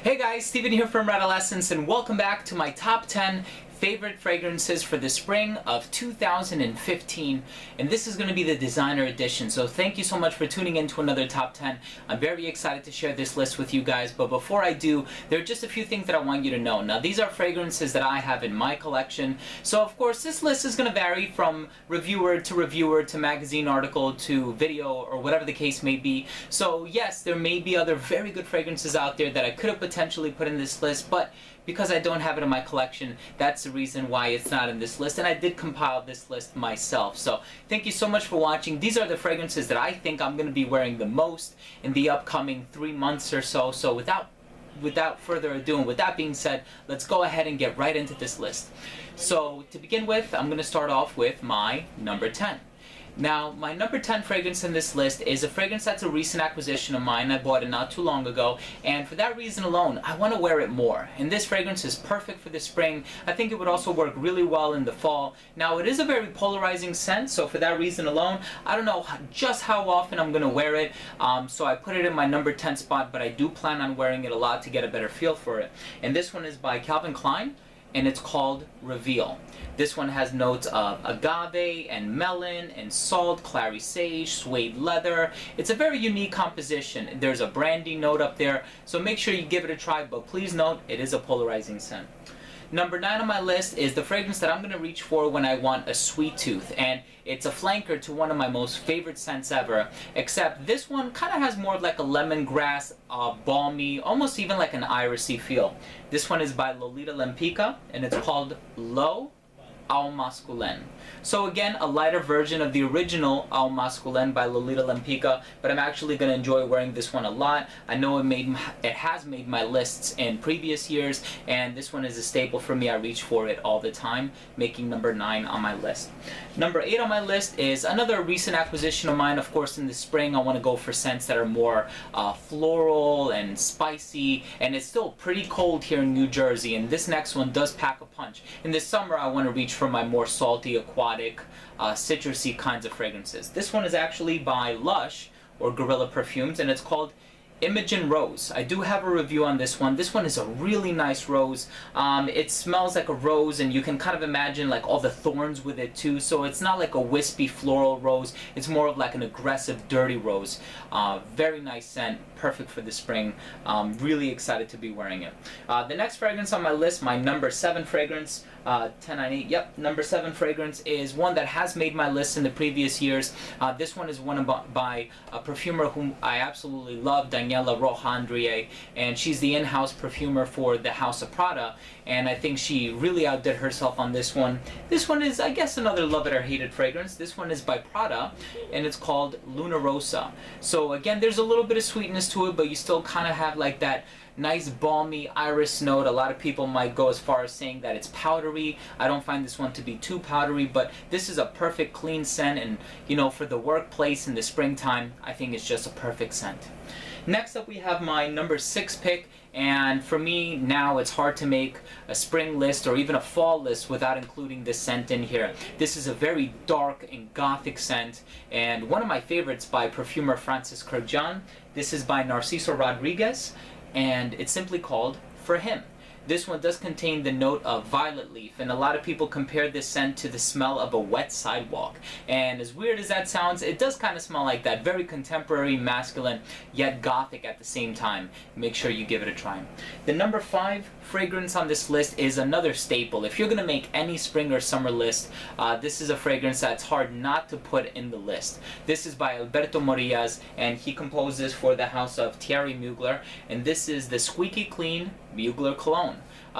Hey guys, Steven here from Radolescence, and welcome back to my top 10 favorite fragrances for the spring of 2015, and this is going to be the designer edition. So thank you so much for tuning in to another top 10. I'm very excited to share this list with you guys, but before I do, there are just a few things that I want you to know. Now, these are fragrances that I have in my collection, so of course this list is going to vary from reviewer to magazine article to video or whatever the case may be. So yes, there may be other very good fragrances out there that I could have potentially put in this list, but because I don't have it in my collection, that's the reason why it's not in this list, and I did compile this list myself. So thank you so much for watching. These are the fragrances that I think I'm going to be wearing the most in the upcoming 3 months or so. So without further ado, and with that being said, let's go ahead and get right into this list. So to begin with, I'm going to start off with my number 10. Now, my number 10 fragrance in this list is a fragrance that's a recent acquisition of mine. I bought it not too long ago, and for that reason alone, I want to wear it more. And this fragrance is perfect for the spring. I think it would also work really well in the fall. Now, it is a very polarizing scent, so for that reason alone, I don't know just how often I'm going to wear it, so I put it in my number 10 spot, but I do plan on wearing it a lot to get a better feel for it. And this one is by Calvin Klein, and it's called Reveal. This one has notes of agave and melon and salt, clary sage, suede leather. It's a very unique composition. There's a brandy note up there, so make sure you give it a try, but please note it is a polarizing scent. Number 9 on my list is the fragrance that I'm going to reach for when I want a sweet tooth, and it's a flanker to one of my most favorite scents ever, except this one kind of has more of like a lemongrass, balmy, almost even like an irisy feel. This one is by Lolita Lempicka, and it's called L'Eau Au Masculin. So again, a lighter version of the original Au Masculin by Lolita Lempicka, but I'm actually going to enjoy wearing this one a lot. I know it has made my lists in previous years, and this one is a staple for me. I reach for it all the time, making number 9 on my list. Number 8 on my list is another recent acquisition of mine. Of course, in the spring, I want to go for scents that are more floral and spicy, and it's still pretty cold here in New Jersey, and this next one does pack a punch. In the summer, I want to reach for my more salty, aquatic, citrusy kinds of fragrances. This one is actually by Lush, or Guerrilla Perfumes, and it's called Imogen Rose. I do have a review on this one. This one is a really nice rose. It smells like a rose, and you can kind of imagine like all the thorns with it too, so it's not like a wispy floral rose. It's more of like an aggressive, dirty rose. Very nice scent, perfect for the spring. Really excited to be wearing it. The next fragrance on my list, my number 7 fragrance, 1098, yep, number 7 fragrance is one that has made my list in the previous years. This one is one by a perfumer whom I absolutely love, Daniela Roja-Andrié, and she's the in-house perfumer for the House of Prada, and I think she really outdid herself on this one. This one is, I guess, another love it or hate it fragrance. This one is by Prada, and it's called Luna Rosa. So again, there's a little bit of sweetness to it, but you still kind of have like that nice balmy iris note. A lot of people might go as far as saying that it's powdery. I don't find this one to be too powdery, but this is a perfect clean scent, and you know, for the workplace in the springtime, I think it's just a perfect scent. Next up, we have my number 6 pick, and for me now it's hard to make a spring list or even a fall list without including this scent in here. This is a very dark and gothic scent, and one of my favorites by perfumer Francis Kurkdjian. This is by Narciso Rodriguez, and it's simply called For Him. This one does contain the note of violet leaf, and a lot of people compare this scent to the smell of a wet sidewalk. And as weird as that sounds, it does kind of smell like that. Very contemporary, masculine, yet gothic at the same time. Make sure you give it a try. The number 5 fragrance on this list is another staple. If you're going to make any spring or summer list, this is a fragrance that's hard not to put in the list. This is by Alberto Morillas, and he composed this for the house of Thierry Mugler, and this is the Squeaky Clean Mugler Cologne.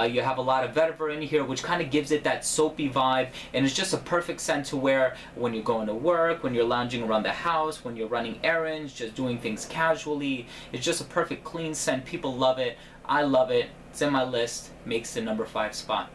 You have a lot of vetiver in here, which kind of gives it that soapy vibe, and it's just a perfect scent to wear when you're going to work, when you're lounging around the house, when you're running errands, just doing things casually. It's just a perfect clean scent. People love it. I love it. It's in my list. Makes the number 5 spot.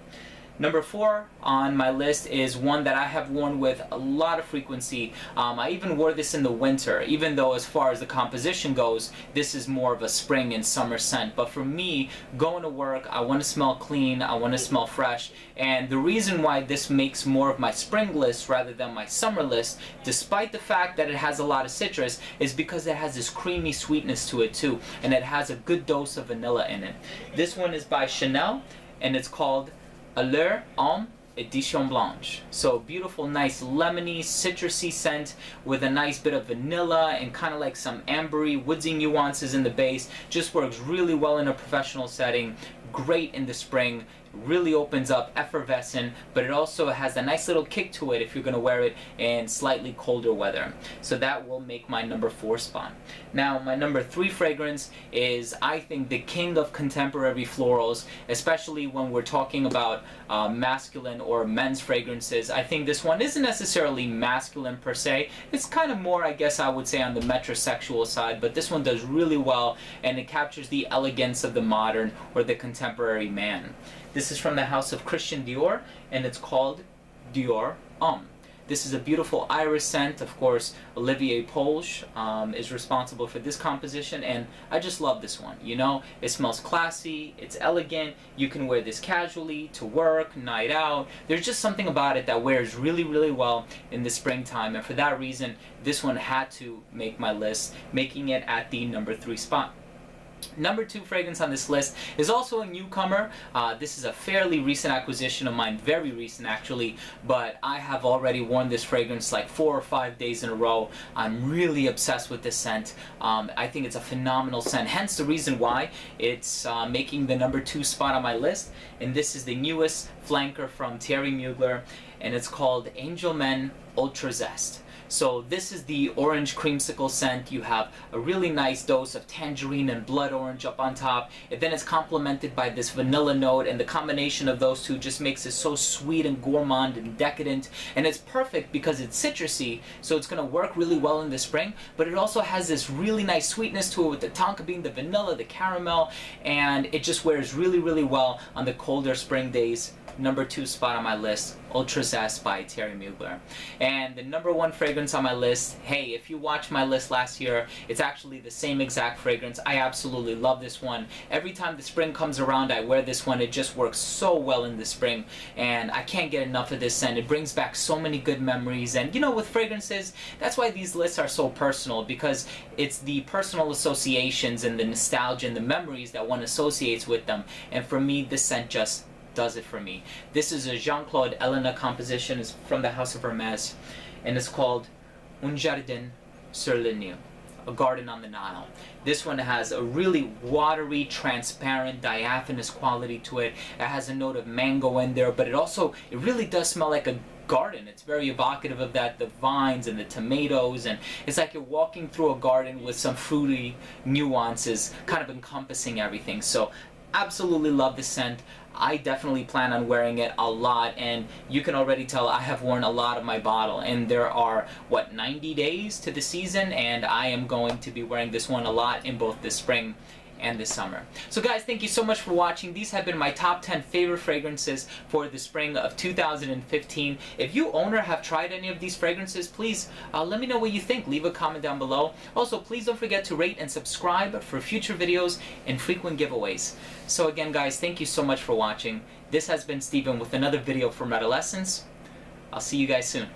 Number 4 on my list is one that I have worn with a lot of frequency. I even wore this in the winter, even though as far as the composition goes, this is more of a spring and summer scent. But for me, going to work, I want to smell clean, I want to smell fresh, and the reason why this makes more of my spring list rather than my summer list, despite the fact that it has a lot of citrus, is because it has this creamy sweetness to it too, and it has a good dose of vanilla in it. This one is by Chanel, and it's called Allure Homme Edition Blanche. So beautiful, nice lemony, citrusy scent with a nice bit of vanilla and kind of like some ambery, woodsy nuances in the base. Just works really well in a professional setting. Great in the spring. Really opens up, effervescent, but it also has a nice little kick to it if you're going to wear it in slightly colder weather. So that will make my number 4 spot. Now my number 3 fragrance is, I think, the king of contemporary florals, especially when we're talking about masculine or men's fragrances. I think this one isn't necessarily masculine per se. It's kind of more, I guess I would say, on the metrosexual side, but this one does really well, and it captures the elegance of the modern or the contemporary man. This is from the house of Christian Dior, and it's called Dior Homme. This is a beautiful iris scent. Of course, Olivier Polge is responsible for this composition, and I just love this one. You know, it smells classy, it's elegant, you can wear this casually, to work, night out. There's just something about it that wears really, really well in the springtime, and for that reason, this one had to make my list, making it at the number 3 spot. Number 2 fragrance on this list is also a newcomer. This is a fairly recent acquisition of mine, very recent actually, but I have already worn this fragrance like 4 or 5 days in a row. I'm really obsessed with this scent. I think it's a phenomenal scent, hence the reason why it's making the number 2 spot on my list. And this is the newest flanker from Thierry Mugler, and it's called Angel Men Ultra Zest. So this is the orange creamsicle scent. You have a really nice dose of tangerine and blood orange up on top, and then it's complemented by this vanilla note, and the combination of those two just makes it so sweet and gourmand and decadent. And it's perfect because it's citrusy, so it's going to work really well in the spring, but it also has this really nice sweetness to it with the tonka bean, the vanilla, the caramel, and it just wears really, really well on the colder spring days. Number 2 spot on my list, Ultra Zest by Thierry Mugler. And the number 1 fragrance on my list, hey, if you watched my list last year, it's actually the same exact fragrance. I absolutely love this one. Every time the spring comes around, I wear this one. It just works so well in the spring, and I can't get enough of this scent. It brings back so many good memories, and you know, with fragrances, that's why these lists are so personal, because it's the personal associations and the nostalgia and the memories that one associates with them, and for me, this scent just does it for me. This is a Jean-Claude Ellena composition. It's from the house of Hermes, and it's called Un Jardin sur le Nil, a garden on the Nile. This one has a really watery, transparent, diaphanous quality to it. It has a note of mango in there, but it really does smell like a garden. It's very evocative of that, the vines and the tomatoes, and it's like you're walking through a garden with some fruity nuances kind of encompassing everything. So absolutely love the scent. I definitely plan on wearing it a lot, and you can already tell I have worn a lot of my bottle, and there are, what, 90 days to the season, and I am going to be wearing this one a lot in both the spring and this summer. So guys, thank you so much for watching. These have been my top 10 favorite fragrances for the spring of 2015. If you own or have tried any of these fragrances, please let me know what you think. Leave a comment down below. Also, please don't forget to rate and subscribe for future videos and frequent giveaways. So again, guys, thank you so much for watching. This has been Steven with another video from Adolescence. I'll see you guys soon.